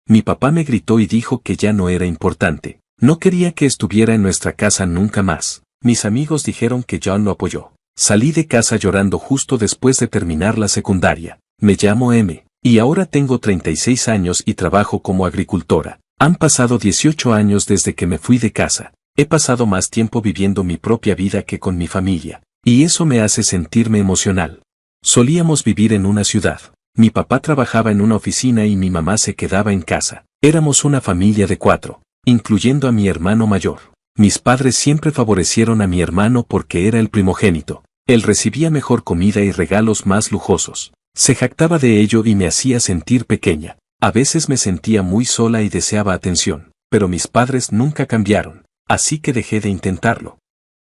Mi papá me gritó y dijo que ya no era importante. No quería que estuviera en nuestra casa nunca más. Mis amigos dijeron que John lo apoyó. Salí de casa llorando justo después de terminar la secundaria. Me llamo M. Y ahora tengo 36 años y trabajo como agricultora. Han pasado 18 años desde que me fui de casa. He pasado más tiempo viviendo mi propia vida que con mi familia. Y eso me hace sentirme emocional. Solíamos vivir en una ciudad. Mi papá trabajaba en una oficina y mi mamá se quedaba en casa. Éramos una familia de 4, incluyendo a mi hermano mayor. Mis padres siempre favorecieron a mi hermano porque era el primogénito. Él recibía mejor comida y regalos más lujosos. Se jactaba de ello y me hacía sentir pequeña. A veces me sentía muy sola y deseaba atención, pero mis padres nunca cambiaron, así que dejé de intentarlo.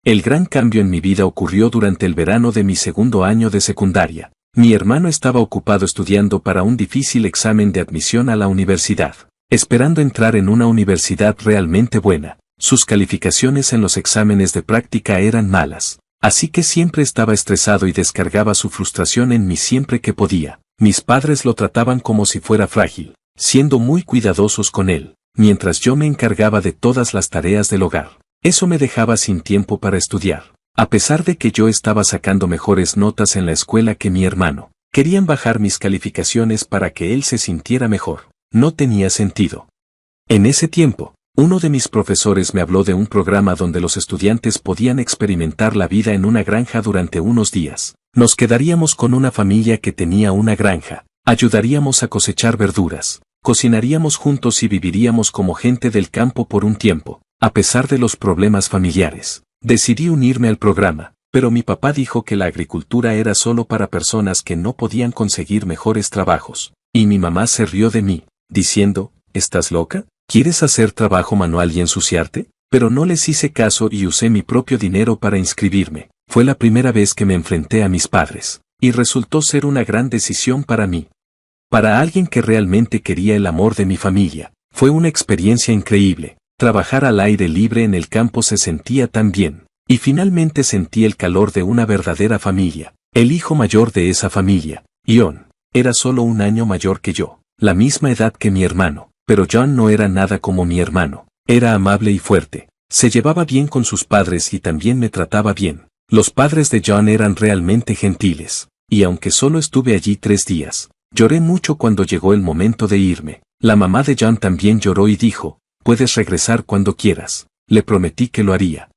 El gran cambio en mi vida ocurrió durante el verano de mi segundo año de secundaria. Mi hermano estaba ocupado estudiando para un difícil examen de admisión a la universidad, esperando entrar en una universidad realmente buena. Sus calificaciones en los exámenes de práctica eran malas, así que siempre estaba estresado y descargaba su frustración en mí siempre que podía. Mis padres lo trataban como si fuera frágil, siendo muy cuidadosos con él, mientras yo me encargaba de todas las tareas del hogar. Eso me dejaba sin tiempo para estudiar. A pesar de que yo estaba sacando mejores notas en la escuela que mi hermano, querían bajar mis calificaciones para que él se sintiera mejor. No tenía sentido. En ese tiempo, uno de mis profesores me habló de un programa donde los estudiantes podían experimentar la vida en una granja durante unos días. Nos quedaríamos con una familia que tenía una granja, ayudaríamos a cosechar verduras, cocinaríamos juntos y viviríamos como gente del campo por un tiempo, a pesar de los problemas familiares. Decidí unirme al programa, pero mi papá dijo que la agricultura era solo para personas que no podían conseguir mejores trabajos, y mi mamá se rió de mí, diciendo, ¿estás loca? ¿Quieres hacer trabajo manual y ensuciarte? Pero no les hice caso y usé mi propio dinero para inscribirme. Fue la primera vez que me enfrenté a mis padres, y resultó ser una gran decisión para mí. Para alguien que realmente quería el amor de mi familia, fue una experiencia increíble. Trabajar al aire libre en el campo se sentía tan bien, y finalmente sentí el calor de una verdadera familia. El hijo mayor de esa familia, John, era solo un año mayor que yo, la misma edad que mi hermano, pero John no era nada como mi hermano. Era amable y fuerte, se llevaba bien con sus padres y también me trataba bien. Los padres de John eran realmente gentiles, y aunque solo estuve allí 3 días, lloré mucho cuando llegó el momento de irme. La mamá de John también lloró y dijo, puedes regresar cuando quieras. Le prometí que lo haría.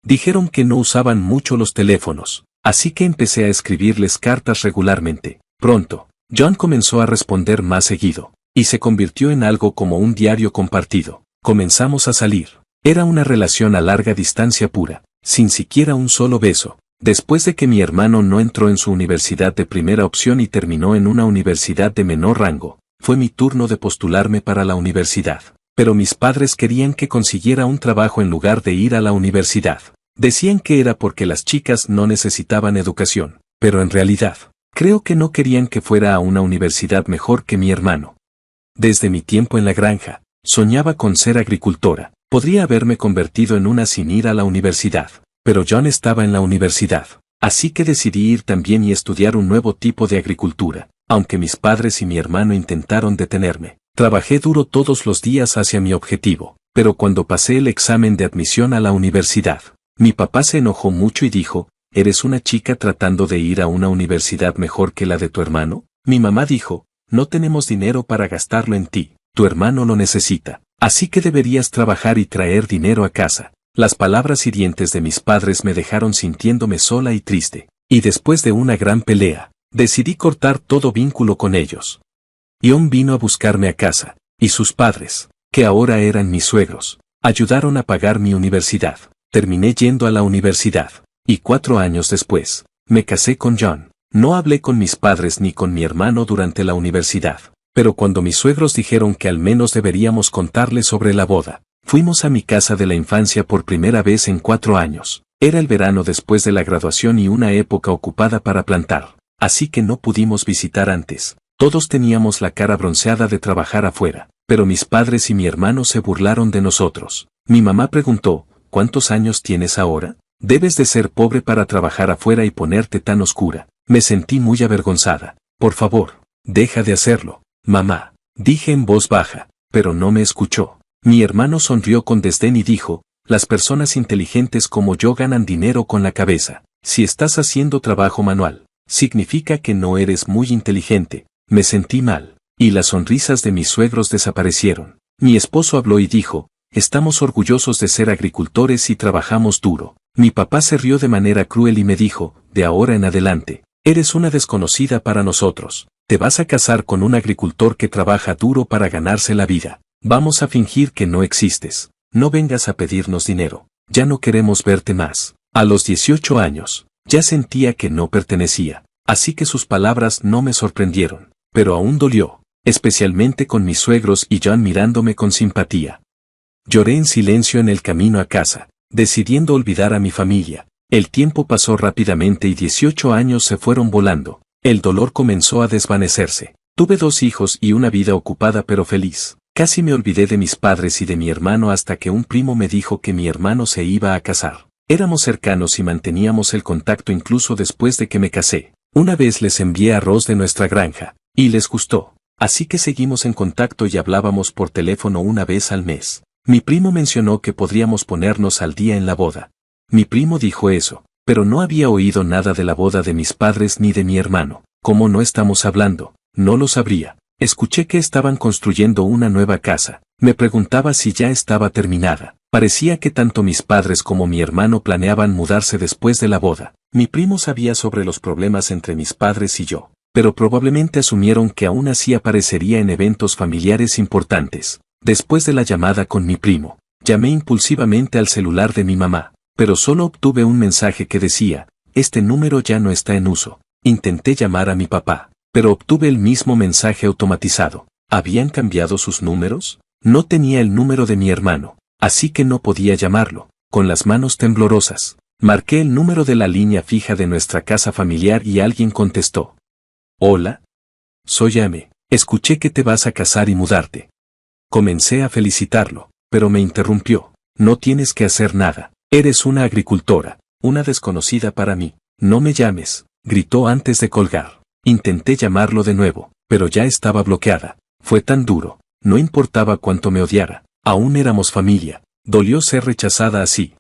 Dijeron que no usaban mucho los teléfonos, así que empecé a escribirles cartas regularmente. Pronto, John comenzó a responder más seguido, y se convirtió en algo como un diario compartido. Comenzamos a salir. Era una relación a larga distancia pura, sin siquiera un solo beso. Después de que mi hermano no entró en su universidad de primera opción y terminó en una universidad de menor rango, fue mi turno de postularme para la universidad. Pero mis padres querían que consiguiera un trabajo en lugar de ir a la universidad. Decían que era porque las chicas no necesitaban educación, pero en realidad, creo que no querían que fuera a una universidad mejor que mi hermano. Desde mi tiempo en la granja, soñaba con ser agricultora. Podría haberme convertido en una sin ir a la universidad, pero John estaba en la universidad, así que decidí ir también y estudiar un nuevo tipo de agricultura, aunque mis padres y mi hermano intentaron detenerme. Trabajé duro todos los días hacia mi objetivo, pero cuando pasé el examen de admisión a la universidad, mi papá se enojó mucho y dijo, ¿eres una chica tratando de ir a una universidad mejor que la de tu hermano? Mi mamá dijo, no tenemos dinero para gastarlo en ti, tu hermano lo necesita, así que deberías trabajar y traer dinero a casa. Las palabras hirientes de mis padres me dejaron sintiéndome sola y triste, y después de una gran pelea, decidí cortar todo vínculo con ellos. John vino a buscarme a casa, y sus padres, que ahora eran mis suegros, ayudaron a pagar mi universidad. Terminé yendo a la universidad, y 4 años después, me casé con John. No hablé con mis padres ni con mi hermano durante la universidad, pero cuando mis suegros dijeron que al menos deberíamos contarle sobre la boda, fuimos a mi casa de la infancia por primera vez en 4 años. Era el verano después de la graduación y una época ocupada para plantar, así que no pudimos visitar antes. Todos teníamos la cara bronceada de trabajar afuera, pero mis padres y mi hermano se burlaron de nosotros. Mi mamá preguntó, ¿cuántos años tienes ahora? Debes de ser pobre para trabajar afuera y ponerte tan oscura. Me sentí muy avergonzada. Por favor, deja de hacerlo, mamá, dije en voz baja. pero no me escuchó. Mi hermano sonrió con desdén y dijo, las personas inteligentes como yo ganan dinero con la cabeza. Si estás haciendo trabajo manual, significa que no eres muy inteligente. Me sentí mal, y las sonrisas de mis suegros desaparecieron. Mi esposo habló y dijo, estamos orgullosos de ser agricultores y trabajamos duro. Mi papá se rió de manera cruel y me dijo, de ahora en adelante, eres una desconocida para nosotros. Te vas a casar con un agricultor que trabaja duro para ganarse la vida. Vamos a fingir que no existes. No vengas a pedirnos dinero. Ya no queremos verte más. A los 18 años, ya sentía que no pertenecía. Así que sus palabras no me sorprendieron. Pero aún dolió, especialmente con mis suegros y John mirándome con simpatía. Lloré en silencio en el camino a casa, decidiendo olvidar a mi familia. El tiempo pasó rápidamente y 18 años se fueron volando. El dolor comenzó a desvanecerse. Tuve 2 hijos y una vida ocupada pero feliz. Casi me olvidé de mis padres y de mi hermano hasta que un primo me dijo que mi hermano se iba a casar. Éramos cercanos y manteníamos el contacto incluso después de que me casé. Una vez les envié arroz de nuestra granja, y les gustó. Así que seguimos en contacto y hablábamos por teléfono una vez al mes. Mi primo mencionó que podríamos ponernos al día en la boda. Mi primo dijo eso, pero no había oído nada de la boda de mis padres ni de mi hermano. Como no estamos hablando, no lo sabría. Escuché que estaban construyendo una nueva casa. Me preguntaba si ya estaba terminada. Parecía que tanto mis padres como mi hermano planeaban mudarse después de la boda. Mi primo sabía sobre los problemas entre mis padres y yo, pero probablemente asumieron que aún así aparecería en eventos familiares importantes. Después de la llamada con mi primo, llamé impulsivamente al celular de mi mamá, pero solo obtuve un mensaje que decía, este número ya no está en uso. Intenté llamar a mi papá, pero obtuve el mismo mensaje automatizado. ¿Habían cambiado sus números? No tenía el número de mi hermano, así que no podía llamarlo. Con las manos temblorosas, marqué el número de la línea fija de nuestra casa familiar y alguien contestó. Hola. Soy Ame. Escuché que te vas a casar y mudarte. Comencé a felicitarlo, pero me interrumpió. No tienes que hacer nada. Eres una agricultora, una desconocida para mí. No me llames, gritó antes de colgar. Intenté llamarlo de nuevo, pero ya estaba bloqueada. Fue tan duro, no importaba cuánto me odiara, aún éramos familia. Dolió ser rechazada así.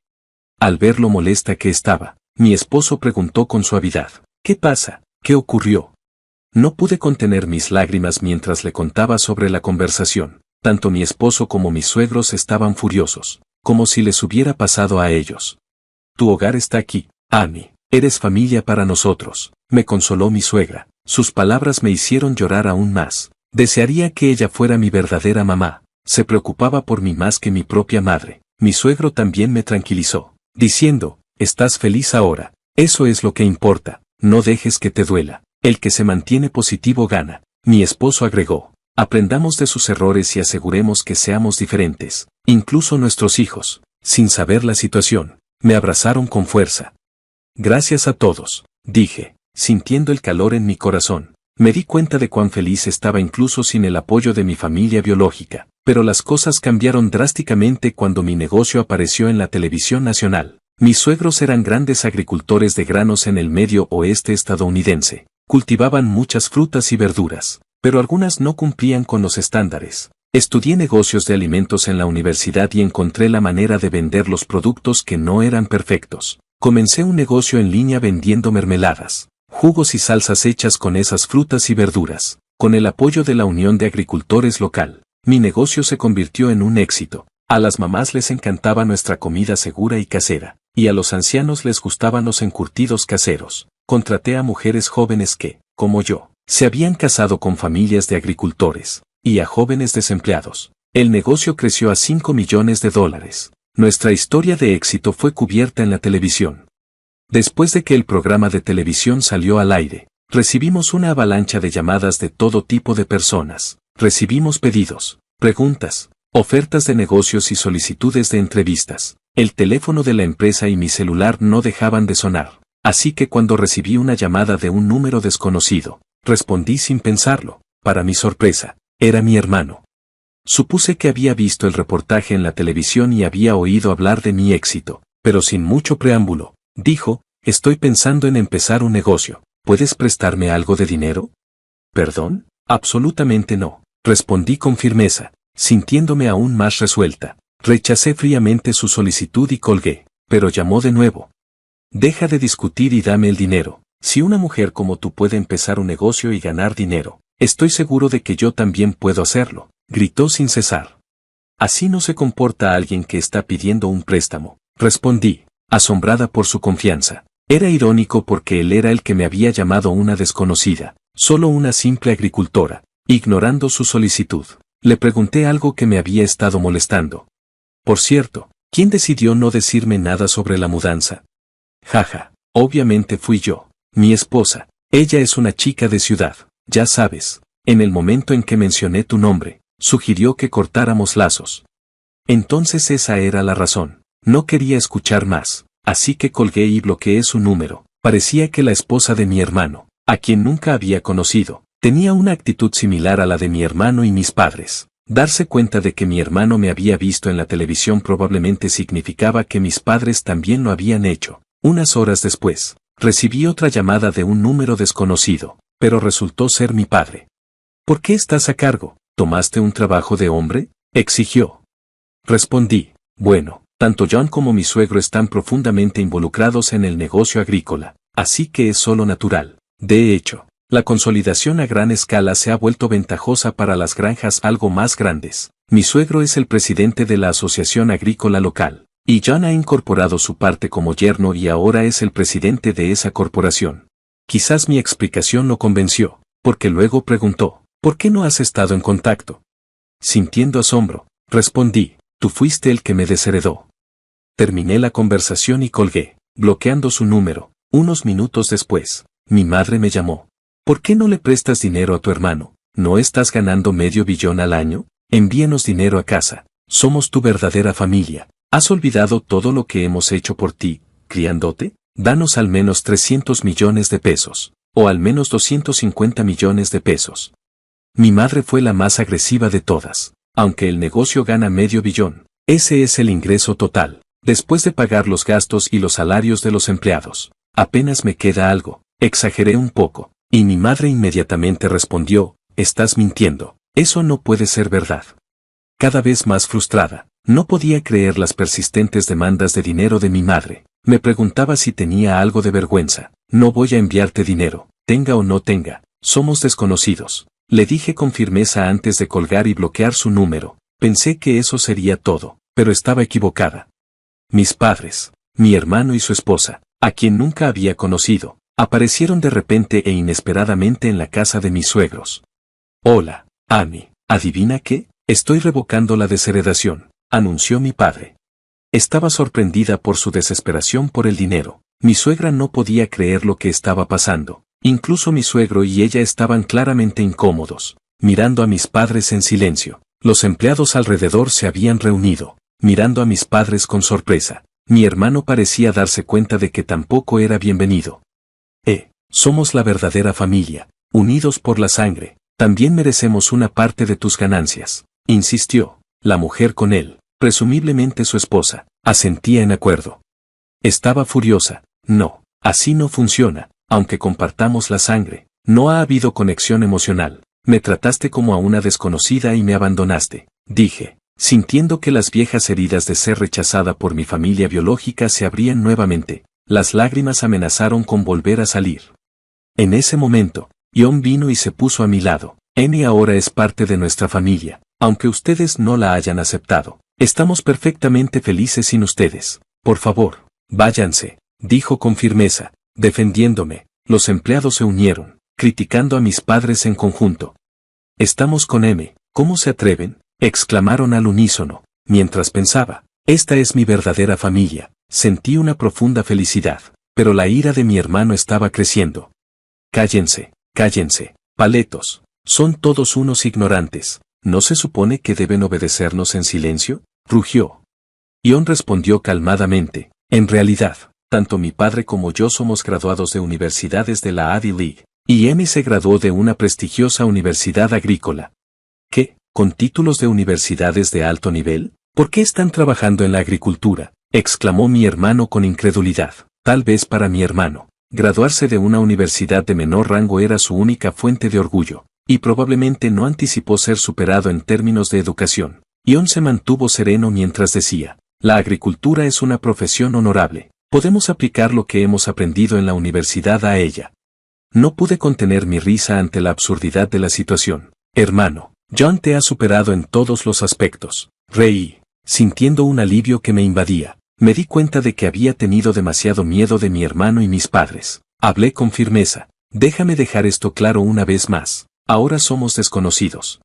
Al ver lo molesta que estaba, mi esposo preguntó con suavidad, ¿qué pasa? ¿Qué ocurrió? No pude contener mis lágrimas mientras le contaba sobre la conversación. Tanto mi esposo como mis suegros estaban furiosos, como si les hubiera pasado a ellos. Tu hogar está aquí, Amy, eres familia para nosotros, me consoló mi suegra. Sus palabras me hicieron llorar aún más. Desearía que ella fuera mi verdadera mamá. Se preocupaba por mí más que mi propia madre. Mi suegro también me tranquilizó, diciendo, estás feliz ahora, eso es lo que importa, no dejes que te duela. El que se mantiene positivo gana. Mi esposo agregó, aprendamos de sus errores y aseguremos que seamos diferentes, incluso nuestros hijos. Sin saber la situación, me abrazaron con fuerza. Gracias a todos, dije, sintiendo el calor en mi corazón. Me di cuenta de cuán feliz estaba incluso sin el apoyo de mi familia biológica, pero las cosas cambiaron drásticamente cuando mi negocio apareció en la televisión nacional. Mis suegros eran grandes agricultores de granos en el medio oeste estadounidense. Cultivaban muchas frutas y verduras, pero algunas no cumplían con los estándares. Estudié negocios de alimentos en la universidad y encontré la manera de vender los productos que no eran perfectos. Comencé un negocio en línea vendiendo mermeladas, jugos y salsas hechas con esas frutas y verduras. Con el apoyo de la Unión de Agricultores local, mi negocio se convirtió en un éxito. A las mamás les encantaba nuestra comida segura y casera, y a los ancianos les gustaban los encurtidos caseros. Contraté a mujeres jóvenes que, como yo, se habían casado con familias de agricultores, y a jóvenes desempleados. El negocio creció a $5 millones. Nuestra historia de éxito fue cubierta en la televisión. Después de que el programa de televisión salió al aire, recibimos una avalancha de llamadas de todo tipo de personas. Recibimos pedidos, preguntas, ofertas de negocios y solicitudes de entrevistas. El teléfono de la empresa y mi celular no dejaban de sonar. Así que cuando recibí una llamada de un número desconocido, respondí sin pensarlo. Para mi sorpresa, era mi hermano. Supuse que había visto el reportaje en la televisión y había oído hablar de mi éxito, pero sin mucho preámbulo, dijo, estoy pensando en empezar un negocio, ¿puedes prestarme algo de dinero? ¿Perdón? Absolutamente no, respondí con firmeza. sintiéndome aún más resuelta. Rechacé fríamente su solicitud y colgué, pero llamó de nuevo. Deja de discutir y dame el dinero. Si una mujer como tú puede empezar un negocio y ganar dinero, estoy seguro de que yo también puedo hacerlo, gritó sin cesar. Así no se comporta alguien que está pidiendo un préstamo, respondí, asombrada por su confianza. Era irónico porque él era el que me había llamado una desconocida, solo una simple agricultora. Ignorando su solicitud, le pregunté algo que me había estado molestando. Por cierto, ¿quién decidió no decirme nada sobre la mudanza? Jaja, obviamente fui yo, mi esposa. Ella es una chica de ciudad, ya sabes. En el momento en que mencioné tu nombre, sugirió que cortáramos lazos. Entonces esa era la razón. No quería escuchar más, así que colgué y bloqueé su número. Parecía que la esposa de mi hermano, a quien nunca había conocido, tenía una actitud similar a la de mi hermano y mis padres. Darse cuenta de que mi hermano me había visto en la televisión probablemente significaba que mis padres también lo habían hecho. Unas horas después, recibí otra llamada de un número desconocido, pero resultó ser mi padre. ¿Por qué estás a cargo? ¿Tomaste un trabajo de hombre?, exigió. Respondí, bueno, tanto John como mi suegro están profundamente involucrados en el negocio agrícola, así que es solo natural. De hecho, la consolidación a gran escala se ha vuelto ventajosa para las granjas algo más grandes. Mi suegro es el presidente de la asociación agrícola local, y John ha incorporado su parte como yerno y ahora es el presidente de esa corporación. Quizás mi explicación lo convenció, porque luego preguntó, ¿por qué no has estado en contacto? Sintiendo asombro, respondí, tú fuiste el que me desheredó. Terminé la conversación y colgué, bloqueando su número. Unos minutos después, mi madre me llamó. ¿Por qué no le prestas dinero a tu hermano? ¿No estás ganando $500 millones al año? Envíanos dinero a casa. Somos tu verdadera familia. ¿Has olvidado todo lo que hemos hecho por ti, criándote? Danos al menos 300 millones de pesos, o al menos 250 millones de pesos. Mi madre fue la más agresiva de todas. Aunque el negocio gana $500 millones, ese es el ingreso total, después de pagar los gastos y los salarios de los empleados. Apenas me queda algo. Exageré un poco, y mi madre inmediatamente respondió, estás mintiendo, eso no puede ser verdad. Cada vez más frustrada, no podía creer las persistentes demandas de dinero de mi madre. Me preguntaba si tenía algo de vergüenza. No voy a enviarte dinero, tenga o no tenga, somos desconocidos. Le dije con firmeza antes de colgar y bloquear su número. Pensé que eso sería todo, pero estaba equivocada. Mis padres, mi hermano y su esposa, a quien nunca había conocido, aparecieron de repente e inesperadamente en la casa de mis suegros. Hola, Annie, ¿adivina qué? Estoy revocando la desheredación, anunció mi padre. Estaba sorprendida por su desesperación por el dinero. Mi suegra no podía creer lo que estaba pasando. Incluso mi suegro y ella estaban claramente incómodos, mirando a mis padres en silencio. Los empleados alrededor se habían reunido, mirando a mis padres con sorpresa. Mi hermano parecía darse cuenta de que tampoco era bienvenido. Somos la verdadera familia, unidos por la sangre. También merecemos una parte de tus ganancias, insistió. La mujer con él, presumiblemente su esposa, asentía en acuerdo. Estaba furiosa. No, así no funciona. Aunque compartamos la sangre, no ha habido conexión emocional. Me trataste como a una desconocida y me abandonaste, dije, sintiendo que las viejas heridas de ser rechazada por mi familia biológica se abrían nuevamente. Las lágrimas amenazaron con volver a salir. En ese momento, John vino y se puso a mi lado. Amy ahora es parte de nuestra familia, aunque ustedes no la hayan aceptado. Estamos perfectamente felices sin ustedes. Por favor, váyanse, dijo con firmeza. Defendiéndome, los empleados se unieron, criticando a mis padres en conjunto. Estamos con M, ¿cómo se atreven?, exclamaron al unísono. Mientras pensaba, esta es mi verdadera familia, sentí una profunda felicidad, pero la ira de mi hermano estaba creciendo. Cállense, cállense, paletos, son todos unos ignorantes, ¿no se supone que deben obedecernos en silencio?, rugió. John respondió calmadamente, en realidad, tanto mi padre como yo somos graduados de universidades de la Ivy League, y Amy se graduó de una prestigiosa universidad agrícola. ¿Qué? ¿Con títulos de universidades de alto nivel? ¿Por qué están trabajando en la agricultura?, exclamó mi hermano con incredulidad. Tal vez para mi hermano, graduarse de una universidad de menor rango era su única fuente de orgullo, y probablemente no anticipó ser superado en términos de educación. Ion se mantuvo sereno mientras decía, la agricultura es una profesión honorable. Podemos aplicar lo que hemos aprendido en la universidad a ella. No pude contener mi risa ante la absurdidad de la situación. Hermano, John te ha superado en todos los aspectos. Reí, sintiendo un alivio que me invadía. Me di cuenta de que había tenido demasiado miedo de mi hermano y mis padres. Hablé con firmeza. Déjame dejar esto claro una vez más. Ahora somos desconocidos.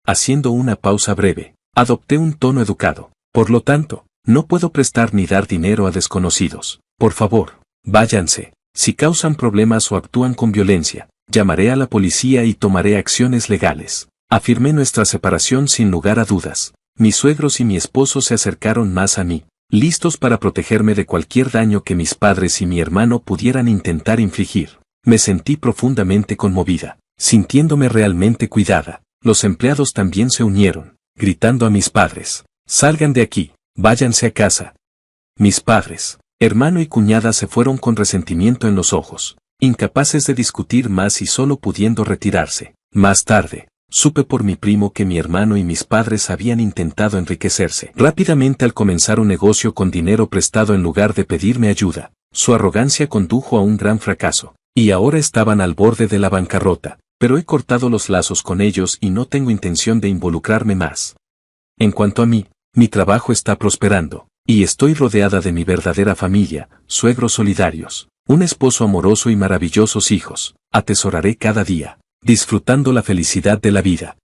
Haciendo una pausa breve, adopté un tono educado. Por lo tanto, no puedo prestar ni dar dinero a desconocidos. Por favor, váyanse. Si causan problemas o actúan con violencia, llamaré a la policía y tomaré acciones legales. Afirmé nuestra separación sin lugar a dudas. Mis suegros y mi esposo se acercaron más a mí, listos para protegerme de cualquier daño que mis padres y mi hermano pudieran intentar infligir. Me sentí profundamente conmovida, sintiéndome realmente cuidada. Los empleados también se unieron, gritando a mis padres, salgan de aquí, váyanse a casa. Mis padres, hermano y cuñada se fueron con resentimiento en los ojos, incapaces de discutir más y solo pudiendo retirarse. Más tarde, supe por mi primo que mi hermano y mis padres habían intentado enriquecerse rápidamente al comenzar un negocio con dinero prestado en lugar de pedirme ayuda. Su arrogancia condujo a un gran fracaso, y ahora estaban al borde de la bancarrota, pero he cortado los lazos con ellos y no tengo intención de involucrarme más. En cuanto a mí, mi trabajo está prosperando, y estoy rodeada de mi verdadera familia, suegros solidarios, un esposo amoroso y maravillosos hijos. Atesoraré cada día, disfrutando la felicidad de la vida.